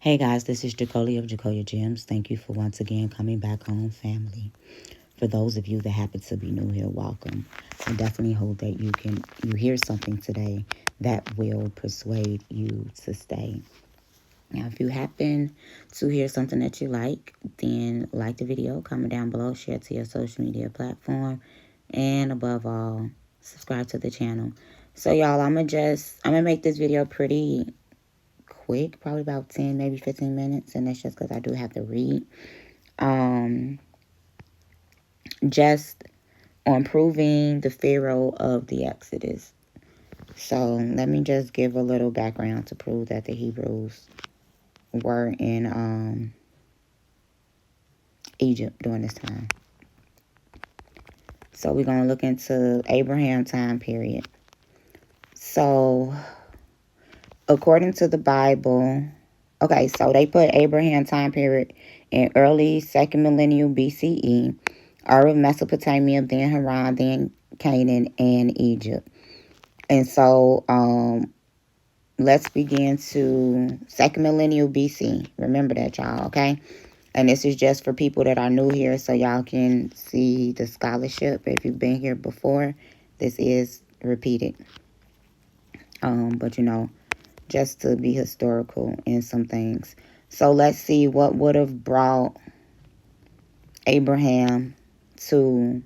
Hey guys, this is Jacolia of Jacolia Gems. Thank you for once again coming back home, family. For those of you that happen to be new here, welcome. I definitely hope that you hear something today that will persuade you to stay. Now, if you happen to hear something that you then like the video, comment down below, share it to your social media platform, and above all, subscribe to the channel. So y'all, I'm gonna make this video pretty quick, probably about 10, maybe 15 minutes, and that's just because I do have to read. Just on proving the Pharaoh of the Exodus. So let me just give a little background to prove that the Hebrews were in Egypt during this time. So we're going to look into Abraham time period. So according to the Bible, okay, so they put Abraham time period in early 2nd millennium BCE, Ur of Mesopotamia, then Haran, then Canaan, and Egypt. And so let's begin to 2nd millennium BC. Remember that, y'all, okay? And this is just for people that are new here so y'all can see the scholarship. If you've been here before, this is repeated. But, just to be historical in some things. So let's see what would have brought Abraham to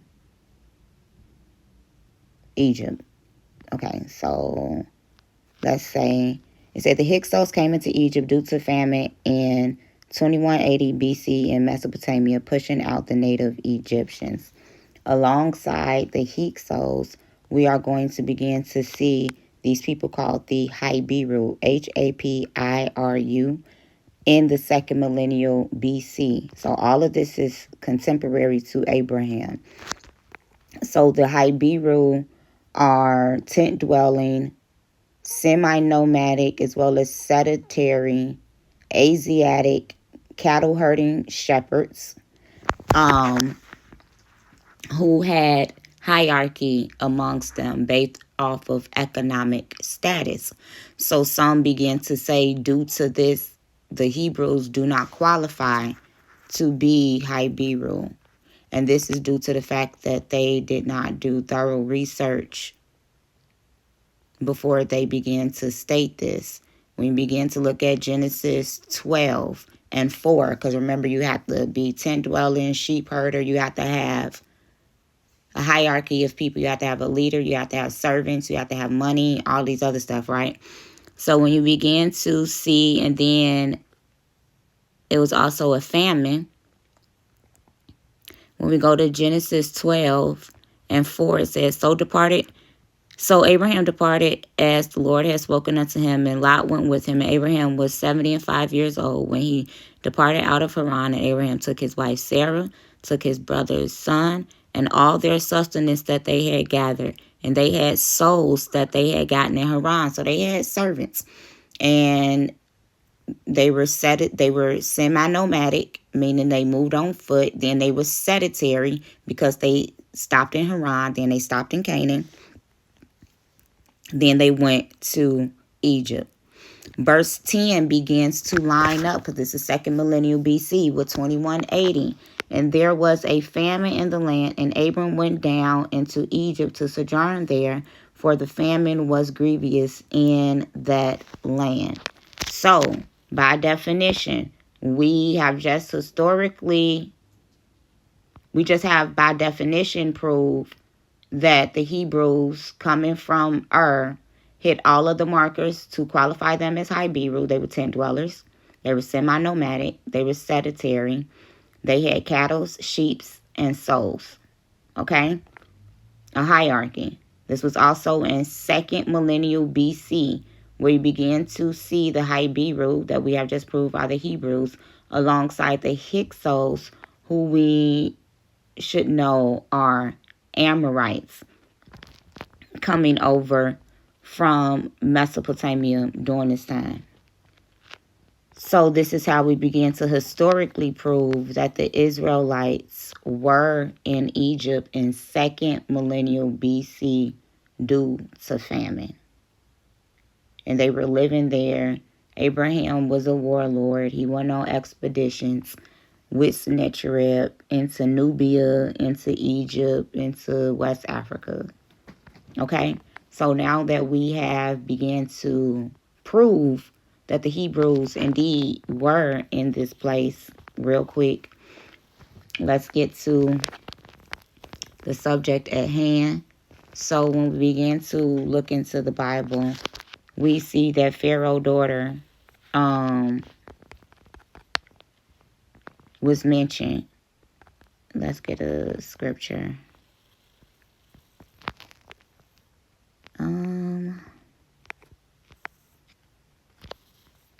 Egypt. Okay, so let's say it said the Hyksos came into Egypt due to famine in 2180 BC in Mesopotamia, pushing out the native Egyptians. Alongside the Hyksos, we are going to begin to see these people called the Habiru, Hapiru, in the 2nd millennium BC. So all of this is contemporary to Abraham. So the Habiru are tent-dwelling, semi-nomadic, as well as sedentary, Asiatic, cattle-herding shepherds who had hierarchy amongst them based off of economic status. So some begin to say due to this, the Hebrews do not qualify to be Habiru. And this is due to the fact that they did not do thorough research before they began to state this. We begin to look at Genesis 12 and 4, because remember, you have to be tent-dwelling, sheep herder, you have to have a hierarchy of people, you have to have a leader, you have to have servants, you have to have money, all these other stuff, right? So when you begin to see, and then it was also a famine. When we go to Genesis 12 and 4, it says, So Abraham departed as the Lord had spoken unto him, and Lot went with him. And Abraham was 75 years old when he departed out of Haran. And Abraham took his wife Sarah, took his brother's son, and all their sustenance that they had gathered. And they had souls that they had gotten in Haran. So they had servants. And they were semi-nomadic, meaning they moved on foot. Then they were sedentary because they stopped in Haran. Then they stopped in Canaan. Then they went to Egypt. Verse 10 begins to line up, because this is 2nd millennium BC with 2180. And there was a famine in the land, and Abram went down into Egypt to sojourn there, for the famine was grievous in that land. So, by definition, we just have by definition proved that the Hebrews coming from Ur hit all of the markers to qualify them as Habiru. They were tent dwellers. They were semi-nomadic. They were sedentary. They had cattle, sheep, and souls. Okay? A hierarchy. This was also in 2nd millennium BC, where you begin to see the Habiru that we have just proved are the Hebrews, alongside the Hyksos, who we should know are Amorites, coming over from Mesopotamia during this time. So this is how we begin to historically prove that the Israelites were in Egypt in 2nd millennium BC due to famine. And they were living there Abraham was a warlord. He went on expeditions with Sennacherib into Nubia, into Egypt, into West Africa. Okay? So now that we have begun to prove that the Hebrews indeed were in this place, real quick, let's get to the subject at hand. So when we begin to look into the Bible, we see that Pharaoh's daughter was mentioned. Let's get a scripture.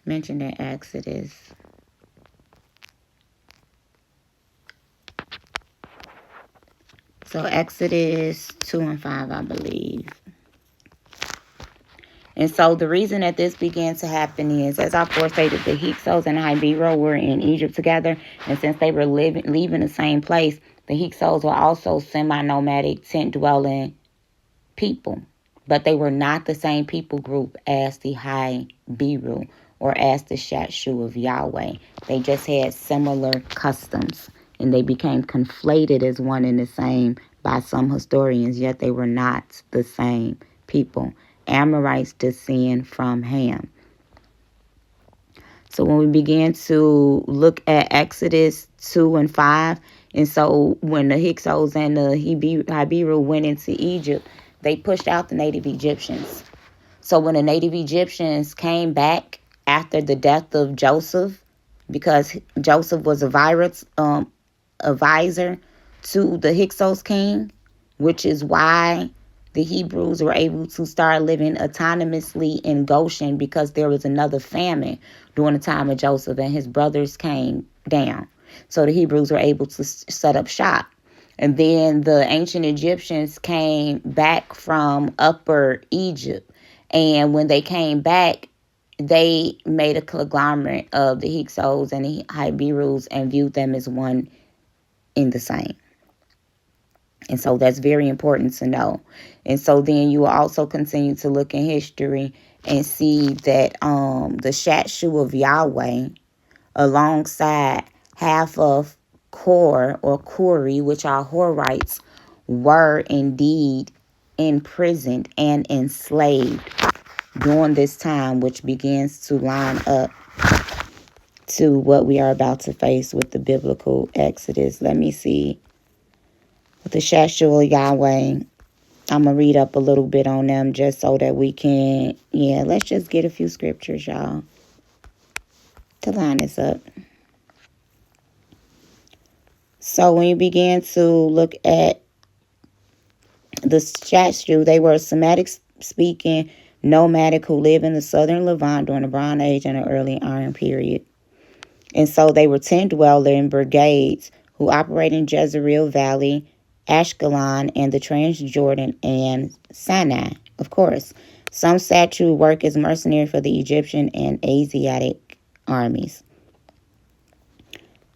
Mentioned in Exodus. So Exodus 2 and 5, I believe. And so the reason that this began to happen is, as I forestated, the Hyksos and the Ibero were in Egypt together. And since they were leaving the same place, the Hyksos were also semi-nomadic, tent-dwelling people. But they were not the same people group as the Ibero or as the Shatshu of Yahweh. They just had similar customs. And they became conflated as one and the same by some historians, yet they were not the same people. Amorites descend from Ham. So when we began to look at Exodus 2 and 5, and so when the Hyksos and the Ibero went into Egypt, they pushed out the native Egyptians. So when the native Egyptians came back after the death of Joseph, because Joseph was a advisor to the Hyksos king, which is why the Hebrews were able to start living autonomously in Goshen, because there was another famine during the time of Joseph and his brothers came down. So the Hebrews were able to set up shop. And then the ancient Egyptians came back from Upper Egypt. And when they came back, they made a conglomerate of the Hyksos and the Iberus and viewed them as one in the same. And so that's very important to know. And so then you will also continue to look in history and see that the Shatshu of Yahweh, alongside half of Kor or Kuri, which are Horites, were indeed imprisoned and enslaved during this time, which begins to line up to what we are about to face with the biblical Exodus. Let me see. With the Shatshu of Yahweh, I'm going to read up a little bit on them just so that we can, let's just get a few scriptures, y'all, to line this up. So when you begin to look at the Shatshu, they were Semitic-speaking nomadic who lived in the southern Levant during the Bronze Age and the early Iron period. And so they were tent-dweller in brigades who operate in Jezreel Valley, Ashkelon, and the Transjordan and Sinai, of course. Some Shatshu work as mercenaries for the Egyptian and Asiatic armies.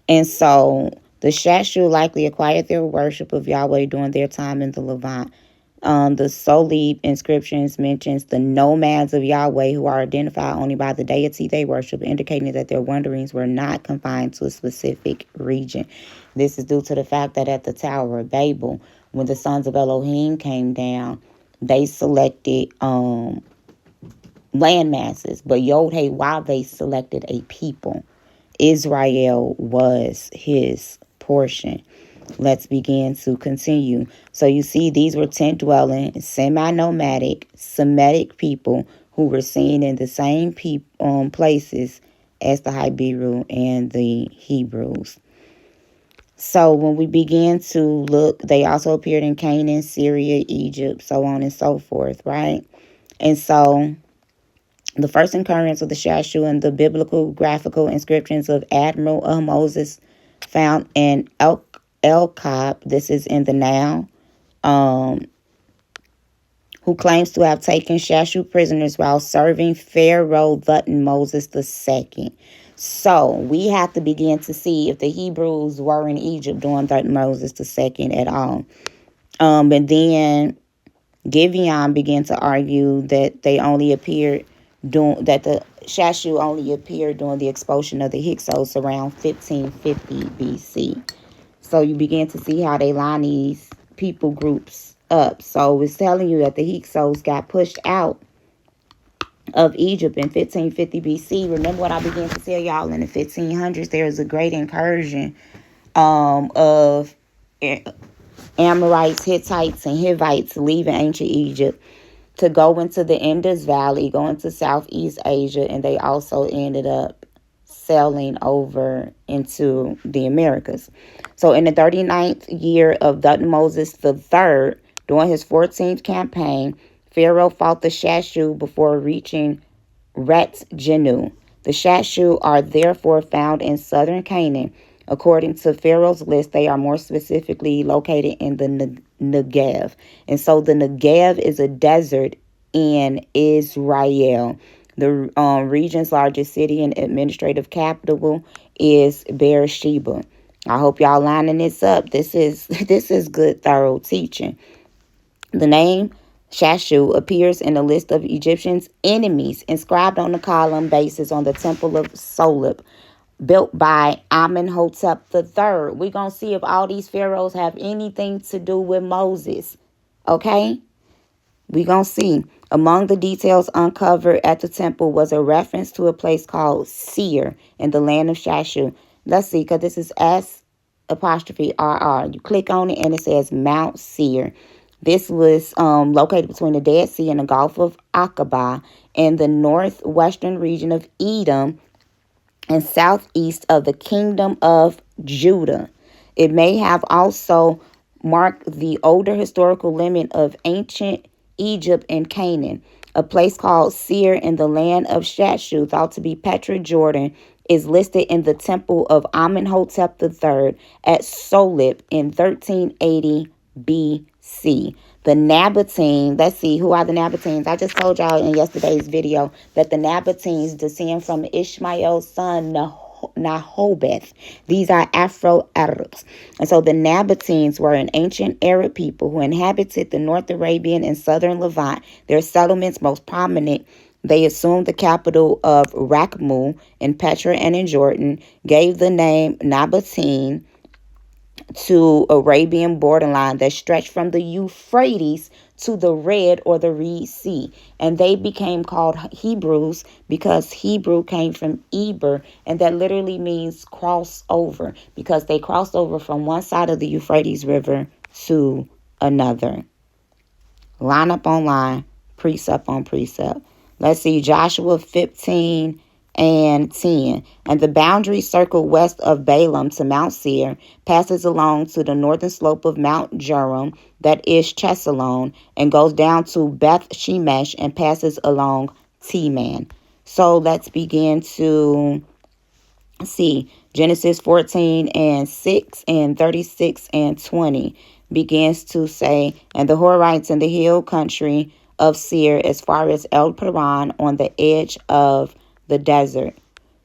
And so the Shatshu likely acquired their worship of Yahweh during their time in the Levant. The Solib inscriptions mentions the nomads of Yahweh who are identified only by the deity they worship, indicating that their wanderings were not confined to a specific region. This is due to the fact that at the Tower of Babel, when the sons of Elohim came down, they selected land masses, but YHWH selected a people. Israel was his portion. Let's begin to continue. So you see, these were tent-dwelling, semi-nomadic, Semitic people who were seen in the same places as the Ibero and the Hebrews. So when we begin to look, they also appeared in Canaan, Syria, Egypt, so on and so forth, right? And so the first occurrence of the Shatshu and the biblical graphical inscriptions of Admiral of Moses found in Elkab, this is in the Nile, who claims to have taken Shatshu prisoners while serving Pharaoh Moses II. So we have to begin to see if the Hebrews were in Egypt during Moses II at all. And then Gibeon began to argue that they only appeared that the Shashu only appeared during the expulsion of the Hyksos around 1550 BC. So you begin to see how they line these people groups up. So it's telling you that the Hyksos got pushed out of Egypt in 1550 BC. Remember what I began to tell y'all in the 1500s? There was a great incursion of Amorites, Hittites, and Hivites leaving ancient Egypt to go into the Indus Valley, go into Southeast Asia, and they also ended up sailing over into the Americas. So in the 39th year of Thutmose III, during his 14th campaign, Pharaoh fought the Shashu before reaching Ret Jenu. The Shashu are therefore found in southern Canaan. According to Pharaoh's list, they are more specifically located in the Negev. And so the Negev is a desert in Israel. The region's largest city and administrative capital is Beersheba. I hope y'all lining this up. This is good, thorough teaching. The name Shashu appears in the list of Egyptians' enemies inscribed on the column bases on the Temple of Solip, built by Amenhotep III. We're going to see if all these pharaohs have anything to do with Moses. Okay? We're going to see. Among the details uncovered at the temple was a reference to a place called Seir in the land of Shashu. Let's see, because this is S''RR. You click on it and it says Mount Seir. This was located between the Dead Sea and the Gulf of Aqaba in the northwestern region of Edom and southeast of the kingdom of Judah. It may have also marked the older historical limit of ancient Egypt and Canaan. A place called Seir in the land of Shashu, thought to be Petra, Jordan, is listed in the temple of Amenhotep III at Solip in 1380 BC. The Nabateans, let's see, who are the Nabateans? I just told y'all in yesterday's video that the Nabateans descend from Ishmael's son Nahobeth. These are Afro-Arabs. And so the Nabateans were an ancient Arab people who inhabited the North Arabian and Southern Levant. Their settlements most prominent, they assumed the capital of Rakhmu in Petra and in Jordan, gave the name Nabatene to Arabian borderline that stretched from the Euphrates to the Red or the Red Sea. And they became called Hebrews because Hebrew came from Eber, and that literally means cross over, because they crossed over from one side of the Euphrates River to another. Line up on line, precept on precept. Let's see, Joshua 15 and 10. And the boundary circle west of Balaam to Mount Seir passes along to the northern slope of Mount Jearim, that is Chesalon, and goes down to Beth Shemesh and passes along Teman. So let's begin to see. Genesis 14 and 6 and 36 and 20 begins to say, and the Horites in the hill country of Seir as far as El Paran on the edge of the desert.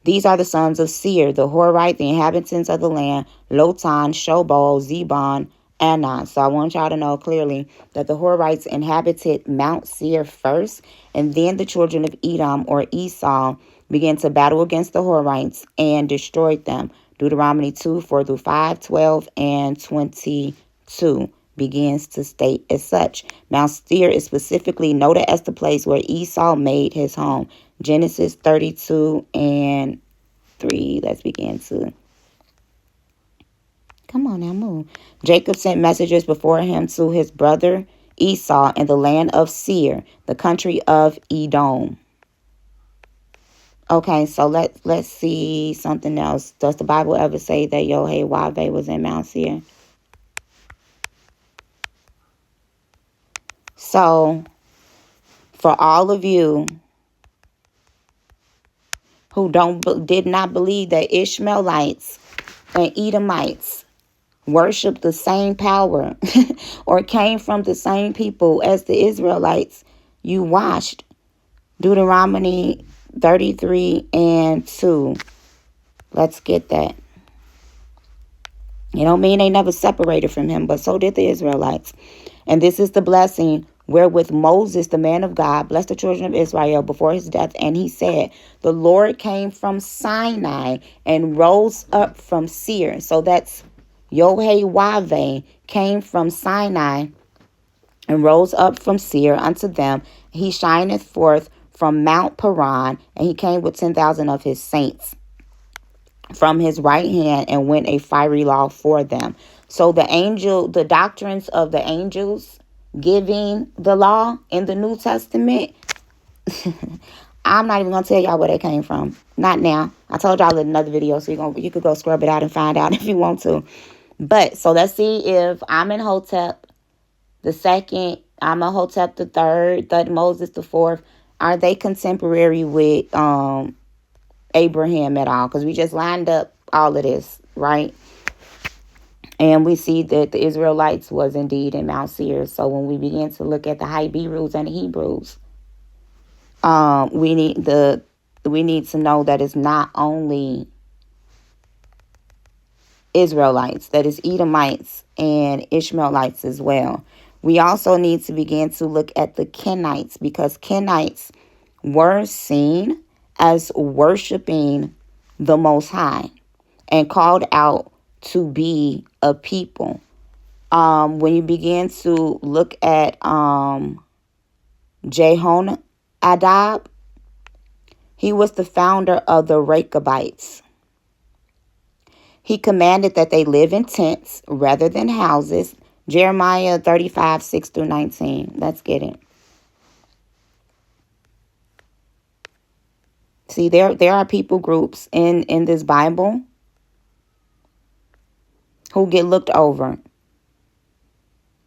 These are the sons of Seir, the Horite, the inhabitants of the land, Lotan, Shobal, Zebon, Anan. So I want y'all to know clearly that the Horites inhabited Mount Seir first, and then the children of Edom or Esau began to battle against the Horites and destroyed them. Deuteronomy 2, 4 through 5, 12, and 22 begins to state as such. Mount Seir is specifically noted as the place where Esau made his home. Genesis 32 and 3. Let's begin to. Come on now, move. Jacob sent messengers before him to his brother Esau in the land of Seir, the country of Edom. Okay, so let's see something else. Does the Bible ever say that YHWH was in Mount Seir? So, for all of you who did not believe that Ishmaelites and Edomites worshiped the same power or came from the same people as the Israelites, you watched Deuteronomy 33 and 2. Let's get that. You don't mean they never separated from him, but so did the Israelites. And this is the blessing wherewith Moses, the man of God, blessed the children of Israel before his death. And he said, the Lord came from Sinai and rose up from Seir. So that's YHWH came from Sinai and rose up from Seir unto them. He shineth forth from Mount Paran, and he came with 10,000 of his saints from his right hand and went a fiery law for them. So the doctrines of the angels giving the law in the New Testament, I'm not even going to tell y'all where they came from. Not now. I told y'all in another video, so you could go scrub it out and find out if you want to. But, so let's see if Amenhotep the second, Amenhotep the third, Thutmose the fourth, are they contemporary with Abraham at all? Because we just lined up all of this, right? And we see that the Israelites was indeed in Mount Seir. So when we begin to look at the Hebrews and the Hebrews, we need to know that it's not only Israelites, that is Edomites and Ishmaelites as well. We also need to begin to look at the Kenites, because Kenites were seen as worshiping the Most High and called out to be a people. When you begin to look at Jehonadab, he was the founder of the Rechabites. He commanded that they live in tents rather than houses. Jeremiah 35, 6 through 19. Let's get it. See, there are people groups in this Bible who get looked over.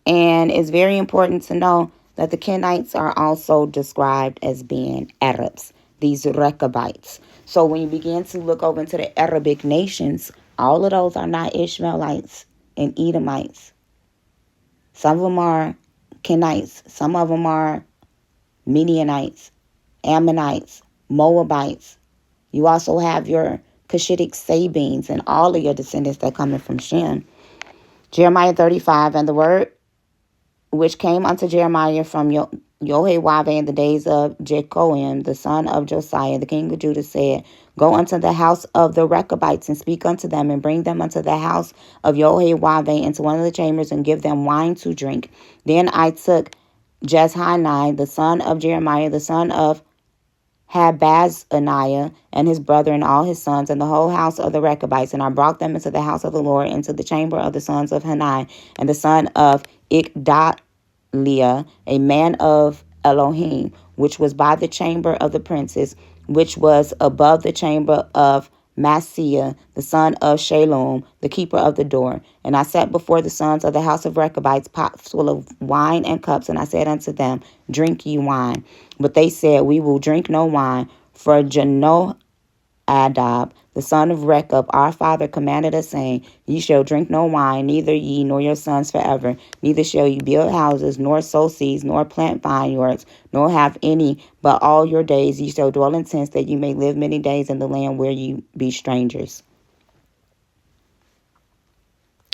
And it's very important to know that the Kenites are also described as being Arabs, these Rechabites. So when you begin to look over into the Arabic nations, all of those are not Ishmaelites and Edomites. Some of them are Kenites. Some of them are Midianites, Ammonites, Moabites. You also have your Cushitic Sabines and all of your descendants that are coming from Shem. Jeremiah 35, and the word which came unto Jeremiah from YHWH in the days of Jehoiakim, the son of Josiah, the king of Judah, said, Go unto the house of the Rechabites and speak unto them, and bring them unto the house of YHWH into one of the chambers, and give them wine to drink. Then I took Jezhani, the son of Jeremiah, the son of Habazaniah, and his brother and all his sons, and the whole house of the Rechabites, and I brought them into the house of the Lord, into the chamber of the sons of Hanai, and the son of Igdaliah, a man of Elohim, which was by the chamber of the princes, which was above the chamber of Maaseiah, the son of Shalom, the keeper of the door. And I set before the sons of the house of Rechabites pots full of wine and cups, and I said unto them, Drink ye wine. But they said, We will drink no wine, for Jehonadab, the son of Rechab, our father, commanded us, saying, Ye shall drink no wine, neither ye nor your sons forever. Neither shall ye build houses, nor sow seeds, nor plant vineyards, nor have any, but all your days ye shall dwell in tents, that ye may live many days in the land where ye be strangers.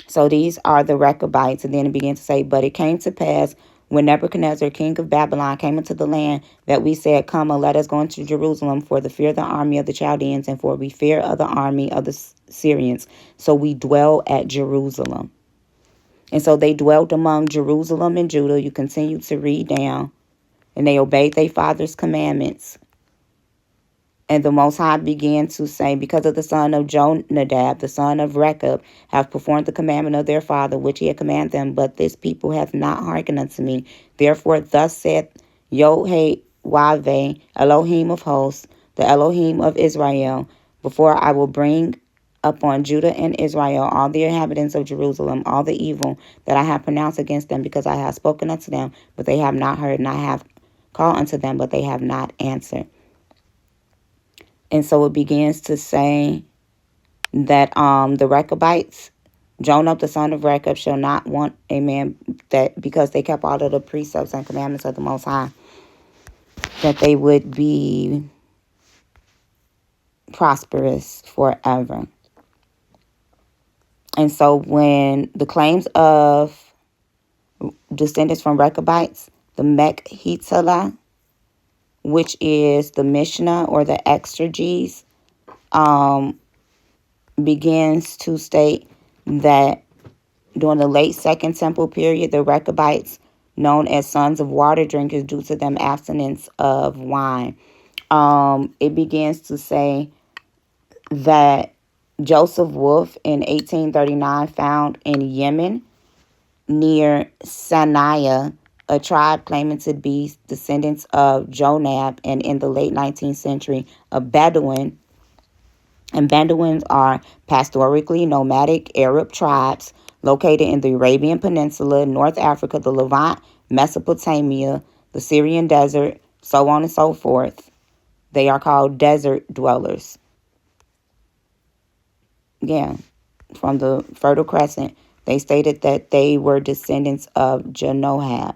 So these are the Rechabites. And then it began to say, But it came to pass, when Nebuchadnezzar, king of Babylon, came into the land, that we said, Come, and let us go into Jerusalem, for the fear of the army of the Chaldeans, and for we fear of the army of the Syrians. So we dwell at Jerusalem. And so they dwelt among Jerusalem and Judah. You continue to read down. And they obeyed their father's commandments. And the Most High began to say, Because of the son of Jonadab, the son of Rechab, have performed the commandment of their father, which he had commanded them, but this people hath not hearkened unto me. Therefore thus saith YHWH, Elohim of hosts, the Elohim of Israel, before I will bring upon Judah and Israel all the inhabitants of Jerusalem, all the evil that I have pronounced against them, because I have spoken unto them, but they have not heard, and I have called unto them, but they have not answered. And so it begins to say that the Rechabites, Jonah, the son of Rechab, shall not want a man, that because they kept all of the precepts and commandments of the Most High, that they would be prosperous forever. And so when the claims of descendants from Rechabites, the Mekhitala, which is the Mishnah or the exegesis, begins to state that during the late Second Temple period, the Rechabites, known as sons of water drinkers due to them abstinence of wine. It begins to say that Joseph Wolf in 1839 found in Yemen near Sana'a a tribe claiming to be descendants of Jonab, and in the late 19th century, a Bedouin. And Bedouins are pastorally nomadic Arab tribes located in the Arabian Peninsula, North Africa, the Levant, Mesopotamia, the Syrian desert, so on and so forth. They are called desert dwellers. Yeah, from the Fertile Crescent. They stated that they were descendants of Jenohab.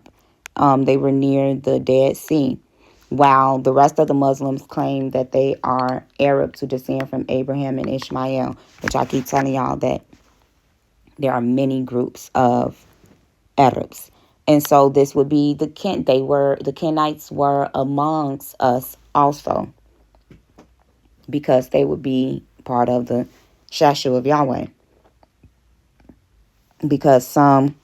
They were near the Dead Sea, while the rest of the Muslims claim that they are Arabs who descend from Abraham and Ishmael, which I keep telling y'all that there are many groups of Arabs. And so this would be the Kenites were amongst us also, because they would be part of the Shashu of Yahweh. Because some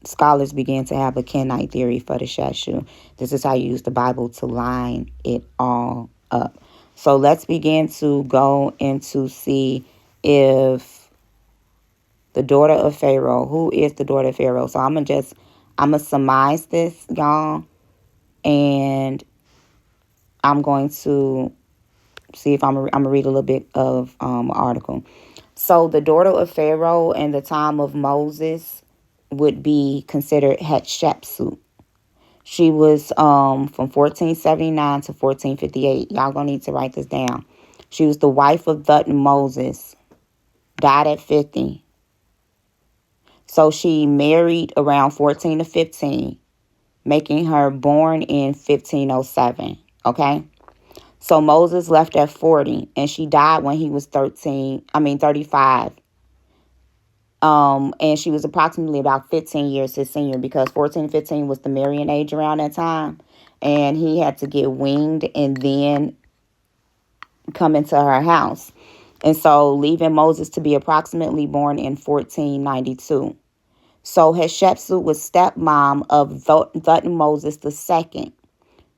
scholars began to have a Kenite theory for the Shashu. This is how you use the Bible to line it all up. So let's begin to go into see if the daughter of Pharaoh, who is the daughter of Pharaoh? So I'm gonna surmise this, y'all, and I'm going to see if I'm gonna read a little bit of an article. So the daughter of Pharaoh in the time of Moses would be considered Hatshepsut. She was from 1479 to 1458. Y'all gonna need to write this down. She was the wife of Moses, died at 50. So she married around 14 to 15, making her born in 1507. Okay? So Moses left at 40, and she died when he was 35. And she was approximately about 15 years his senior, because 14 and 15 was the marrying age around that time. And he had to get winged and then come into her house. And so leaving Moses to be approximately born in 1492. So Hatshepsut was stepmom of Moses II.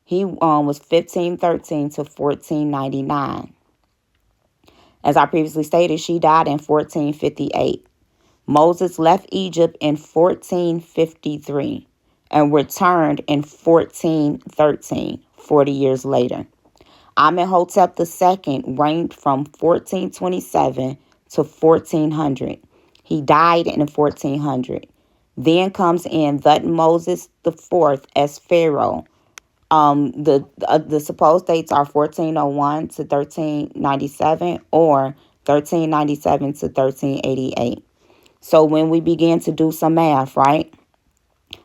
He was 1513 to 1499. As I previously stated, she died in 1458. Moses left Egypt in 1453 and returned in 1413, 40 years later. Amenhotep II reigned from 1427 to 1400. He died in 1400. Then comes in Thutmose IV as Pharaoh. The supposed dates are 1401 to 1397 or 1397 to 1388. So when we begin to do some math, right?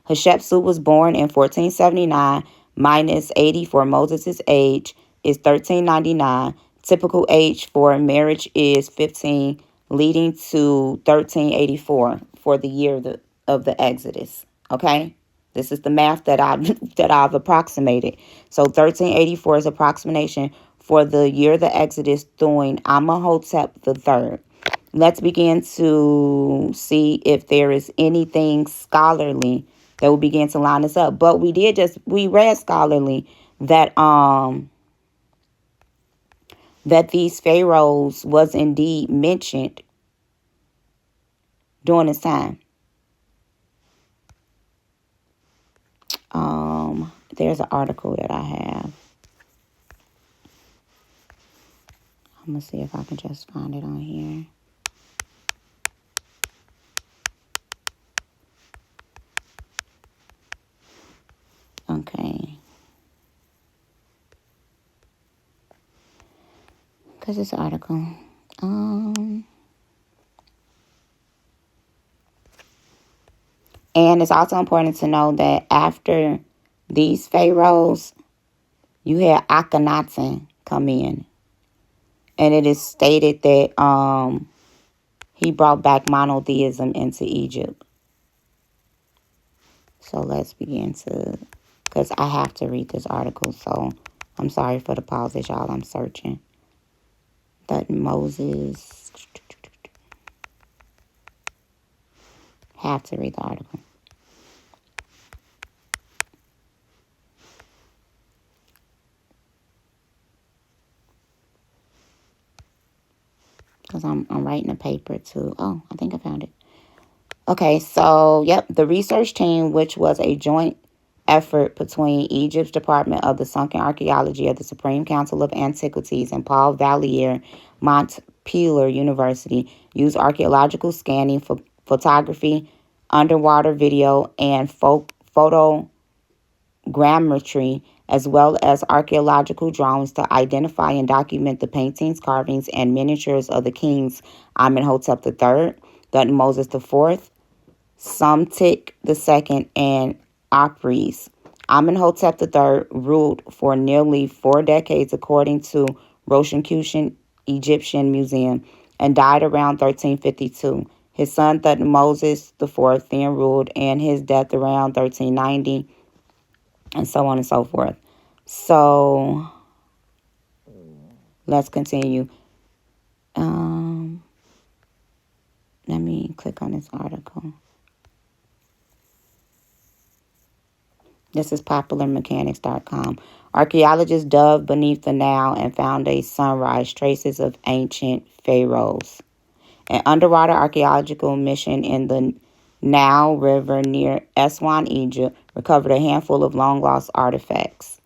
Hatshepsut was born in 1479 minus 80 for Moses' age is 1399. Typical age for marriage is 15, leading to 1384 for the year of the Exodus. Okay? This is the math that I've approximated. So 1384 is approximation for the year of the Exodus during Amenhotep III. Let's begin to see if there is anything scholarly that will begin to line us up. But we read scholarly that that these pharaohs was indeed mentioned during this time. There's an article that I have. I'm going to see if I can just find it on here. Okay. Because it's an article. And it's also important to know that after these pharaohs, you had Akhenaten come in. And it is stated that he brought back monotheism into Egypt. So let's begin to, because I have to read this article. So I'm sorry for the pauses, y'all. I'm searching. That Moses. Have to read the article. Because I'm writing a paper too. Oh, I think I found it. Okay, so, yep, the research team, which was a joint effort between Egypt's Department of the Sunken Archaeology of the Supreme Council of Antiquities and Paul Valier Montpellier University, used archaeological scanning, photography, underwater video, and photogrammetry, as well as archaeological drawings to identify and document the paintings, carvings, and miniatures of the kings Amenhotep III, Thutmose IV, Psamtik II, and Apries. Amenhotep III ruled for nearly 4 decades, according to Rosicrucian Egyptian Museum, and died around 1352. His son Thutmose IV then ruled, and his death around 1390, and so on and so forth. So let's continue. Let me click on this article. This is popularmechanics.com. Archaeologists dug beneath the Nile and found a sunrise, traces of ancient pharaohs. An underwater archaeological mission in the Nile River near Aswan, Egypt, recovered a handful of long-lost artifacts.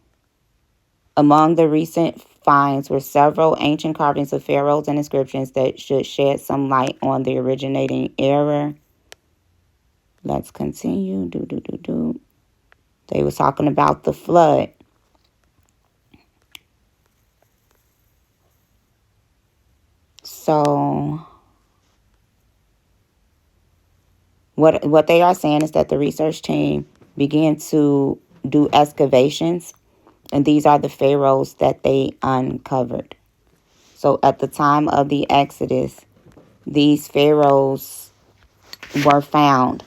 Among the recent finds were several ancient carvings of pharaohs and inscriptions that should shed some light on the originating era. Let's continue. They were talking about the flood. So what they are saying is that the research team began to do excavations, and these are the pharaohs that they uncovered. So at the time of the Exodus, these pharaohs were found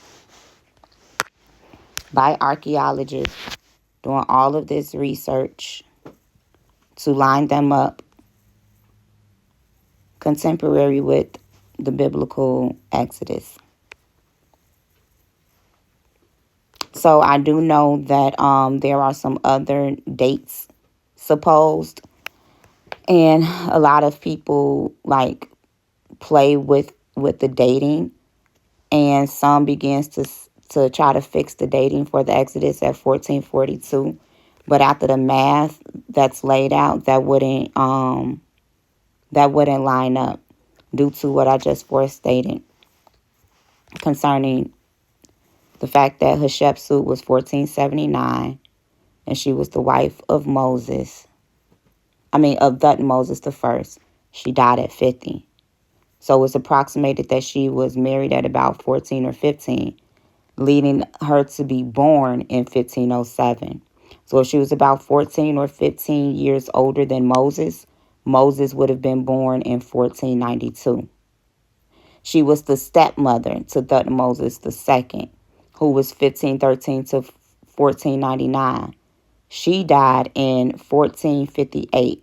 by archaeologists doing all of this research to line them up contemporary with the biblical Exodus. So I do know that there are some other dates supposed, and a lot of people like play with the dating, and some begins to try to fix the dating for the Exodus at 1442. But after the math that's laid out, that wouldn't line up due to what I just first stated concerning the fact that Hatshepsut was 1479, and she was the wife of Thutmose I. She died at 50. So it's approximated that she was married at about 14 or 15, leading her to be born in 1507. So if she was about 14 or 15 years older than Moses, Moses would have been born in 1492. She was the stepmother to Thutmose II, who was 1513 to 1499. She died in 1458.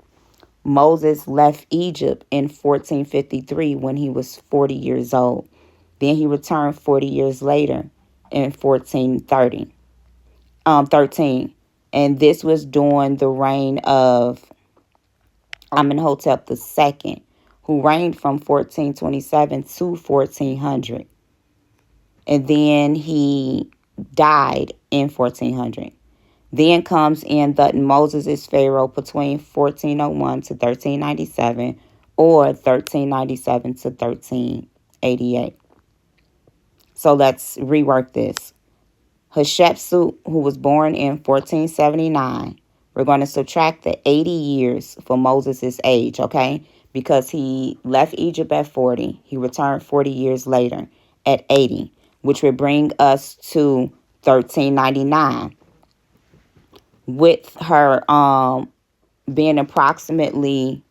Moses left Egypt in 1453 when he was 40 years old. Then he returned 40 years later in 13. And this was during the reign of Amenhotep II, who reigned from 1427 to 1400. And then he died in 1400. Then comes in Thutmose Pharaoh between 1401 to 1397, or 1397 to 1388. So let's rework this. Hatshepsut, who was born in 1479, we're going to subtract the 80 years for Moses' age, okay? Because he left Egypt at 40. He returned 40 years later at 80, which would bring us to 1399. With her being approximately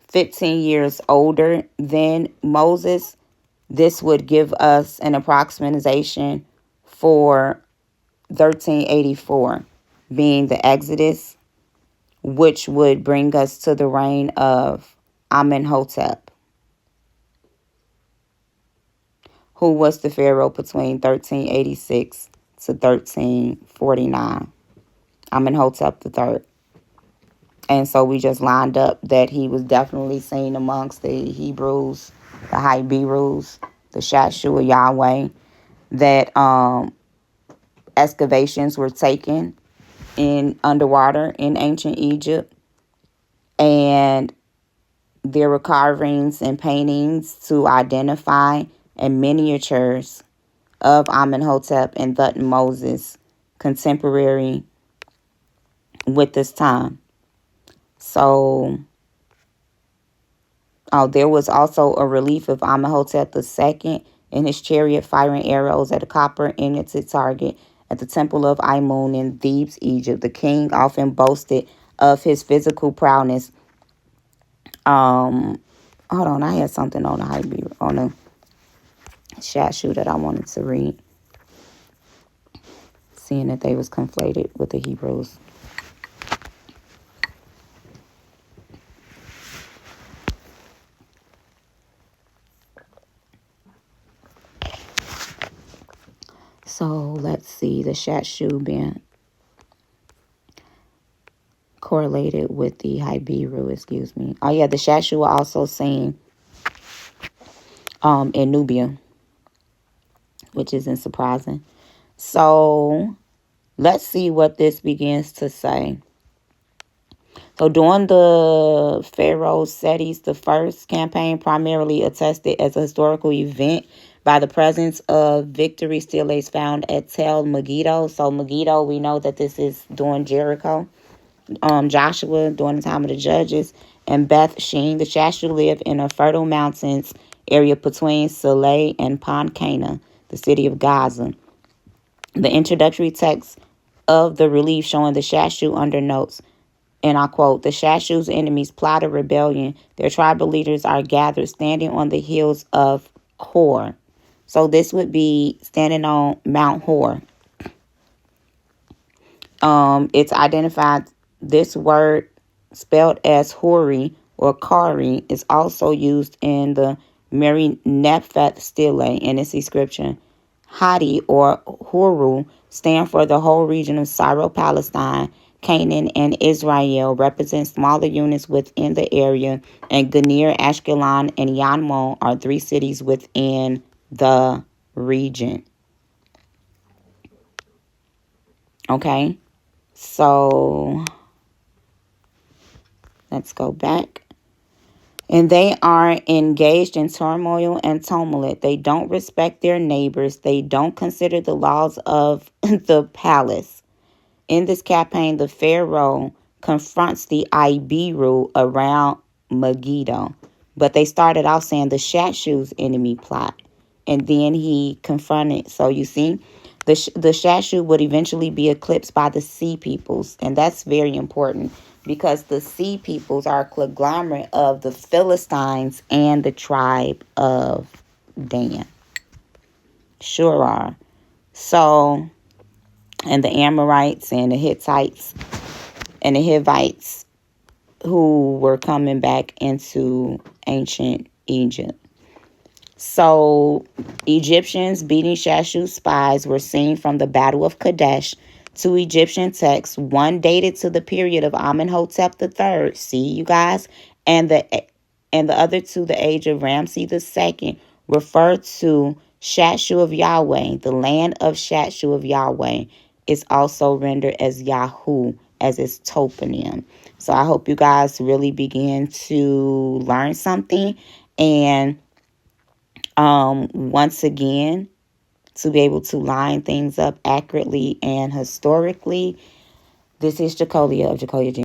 15 years older than Moses, this would give us an approximation for 1384 being the Exodus, which would bring us to the reign of Amenhotep, who was the pharaoh between 1386 to 1349. Amenhotep III. And so we just lined up that he was definitely seen amongst the Hebrews, the Hyberus, the Shashu of Yahweh, that excavations were taken in underwater in ancient Egypt, and there were carvings and paintings to identify and miniatures of Amenhotep and Thutmose, contemporary with this time. So, there was also a relief of Amenhotep II in his chariot firing arrows at a copper-ingoted target at the Temple of Amun in Thebes, Egypt. The king often boasted of his physical prowess. Hold on, I had something on the Shashu that I wanted to read, seeing that they was conflated with the Hebrews. So let's see, the Shashu being correlated with the Hyberu, excuse me. Oh yeah, the Shashu were also seen in Nubia, which isn't surprising. So let's see what this begins to say. So during the Pharaoh Seti's the first campaign, primarily attested as a historical event by the presence of victory steles found at Tel Megiddo. So Megiddo, we know that this is during Jericho. Joshua during the time of the judges, and Beth Sheen. The Shashu live in a fertile mountains area between Saleh and Pancana, the city of Gaza. The introductory text of the relief showing the Shashu under notes, and I quote, "The Shashu's enemies plot a rebellion. Their tribal leaders are gathered standing on the hills of Hor." So this would be standing on Mount Hor. It's identified, this word spelled as Hori or Kari is also used in the Mary Nepheth stele in its inscription. Hadi or Horu stand for the whole region of Syro-Palestine, Canaan, and Israel, represent smaller units within the area, and Ganir, Ashkelon, and Yanmon are 3 cities within the region. Okay, so let's go back. And they are engaged in turmoil and tumult. They don't respect their neighbors. They don't consider the laws of the palace. In this campaign, the Pharaoh confronts the Ibiru around Megiddo. But they started out saying the Shashu's enemy plot. And then he confronted. So you see, the Shashu would eventually be eclipsed by the Sea Peoples. And that's very important, because the Sea Peoples are a conglomerate of the Philistines and the tribe of Dan. Sure are. So, and the Amorites and the Hittites and the Hivites who were coming back into ancient Egypt. So, Egyptians beating Shashu spies were seen from the Battle of Kadesh. 2 Egyptian texts, one dated to the period of Amenhotep III, see you guys, and the other to the age of Ramses II, refer to Shashu of Yahweh. The land of Shashu of Yahweh is also rendered as Yahoo, as its toponym. So I hope you guys really begin to learn something, and once again, to be able to line things up accurately and historically. This is Jacolia of Jacolia